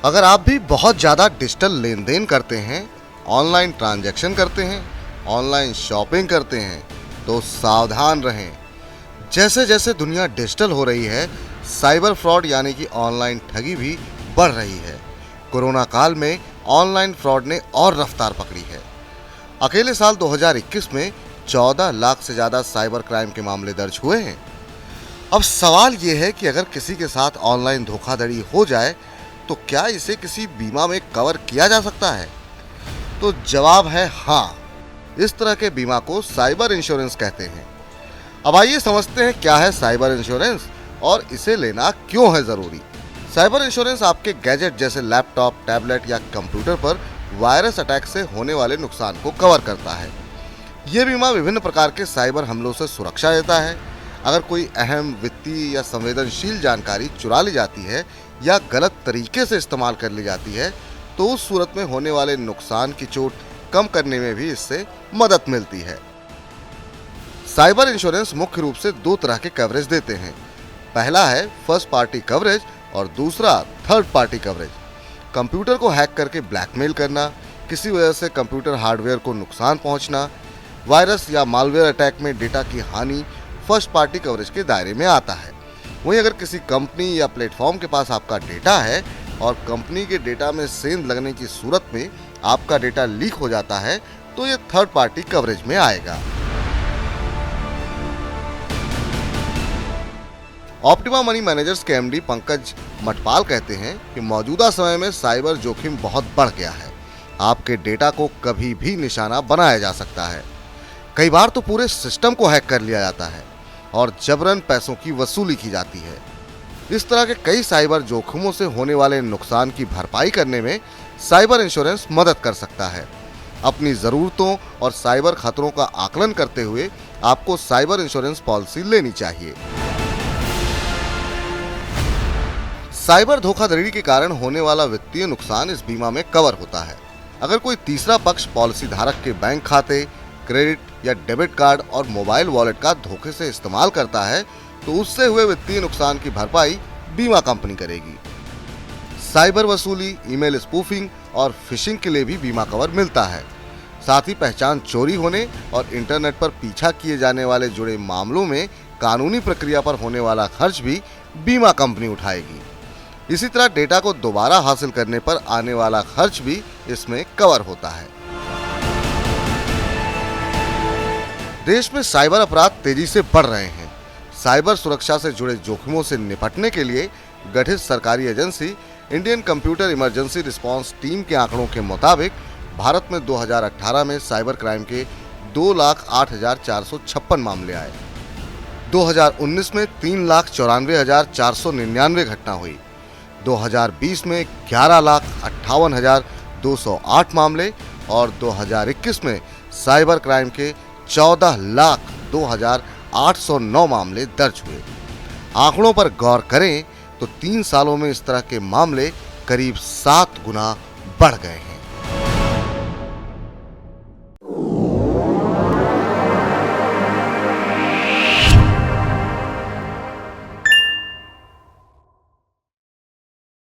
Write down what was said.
अगर आप भी बहुत ज़्यादा डिजिटल लेन देन करते हैं, ऑनलाइन ट्रांजैक्शन करते हैं, ऑनलाइन शॉपिंग करते हैं, तो सावधान रहें। जैसे जैसे दुनिया डिजिटल हो रही है, साइबर फ्रॉड यानी कि ऑनलाइन ठगी भी बढ़ रही है। कोरोना काल में ऑनलाइन फ्रॉड ने और रफ्तार पकड़ी है। अकेले साल 2021 में 14 लाख से ज़्यादा साइबर क्राइम के मामले दर्ज हुए हैं। अब सवाल ये है कि अगर किसी के साथ ऑनलाइन धोखाधड़ी हो जाए तो क्या इसे किसी बीमा में कवर किया जा सकता है? तो जवाब है हाँ। इस तरह के बीमा को साइबर इंश्योरेंस कहते हैं। अब आइए समझते हैं क्या है साइबर इंश्योरेंस और इसे लेना क्यों है ज़रूरी। साइबर इंश्योरेंस आपके गैजेट जैसे लैपटॉप, टैबलेट या कंप्यूटर पर वायरस अटैक से होने वाले नुकसान को कवर करता है। ये बीमा विभिन्न प्रकार के साइबर हमलों से सुरक्षा देता है। अगर कोई अहम वित्तीय या संवेदनशील जानकारी चुरा ली जाती है या गलत तरीके से इस्तेमाल कर ली जाती है तो उस सूरत में होने वाले नुकसान की चोट कम करने में भी इससे मदद मिलती है। साइबर इंश्योरेंस मुख्य रूप से दो तरह के कवरेज देते हैं। पहला है फर्स्ट पार्टी कवरेज और दूसरा थर्ड पार्टी कवरेज। कंप्यूटर को हैक करके ब्लैकमेल करना, किसी वजह से कंप्यूटर हार्डवेयर को नुकसान पहुंचना, वायरस या मालवेयर अटैक में डेटा की हानि फर्स्ट पार्टी कवरेज के दायरे में आता है। वहीं अगर किसी कंपनी या प्लेटफॉर्म के पास आपका डेटा है और कंपनी के डेटा में सेंध लगने की सूरत में आपका डेटा लीक हो जाता है तो ये थर्ड पार्टी कवरेज में आएगा। ऑप्टिमा मनी मैनेजर्स के एमडी पंकज मटपाल कहते हैं कि मौजूदा समय में साइबर जोखिम बहुत बढ़ गया है। आपके डेटा को कभी भी निशाना बनाया जा सकता है। कई बार तो पूरे सिस्टम को हैक कर लिया जाता है और जबरन पैसों की वसूली की जाती है। इस तरह के कई साइबर जोखिमों से होने वाले नुकसान की भरपाई करने में साइबर इंश्योरेंस मदद कर सकता है। अपनी ज़रूरतों और साइबर खतरों का आकलन करते हुए आपको साइबर इंश्योरेंस पॉलिसी लेनी चाहिए। साइबर धोखाधड़ी के कारण होने वाला वित्तीय नुकसान इस बीमा में कवर होता है। अगर कोई तीसरा पक्ष पॉलिसी धारक के बैंक खाते, क्रेडिट या डेबिट कार्ड और मोबाइल वॉलेट का धोखे से इस्तेमाल करता है तो उससे हुए वित्तीय नुकसान की भरपाई बीमा कंपनी करेगी। साइबर वसूली, ईमेल स्पूफिंग और फिशिंग के लिए भी बीमा कवर मिलता है। साथ ही पहचान चोरी होने और इंटरनेट पर पीछा किए जाने वाले जुड़े मामलों में कानूनी प्रक्रिया पर होने वाला खर्च भी बीमा कंपनी उठाएगी। इसी तरह डेटा को दोबारा हासिल करने पर आने वाला खर्च भी इसमें कवर होता है। देश में साइबर अपराध तेजी से बढ़ रहे हैं। साइबर सुरक्षा से जुड़े जोखिमों से निपटने के लिए गठित सरकारी agency Indian computer emergency response team के आंकड़ों के मुताबिक भारत में 2018 में साइबर क्राइम के 2,08,456 मामले आए। 2019 में 3,94,499 घटना हुई। 2020 में 11,58,208 मामले और 2021 में साइबर क्राइम के 14,02,809 मामले दर्ज हुए। आंकड़ों पर गौर करें तो 3 सालों में इस तरह के मामले करीब 7 गुना बढ़ गए हैं।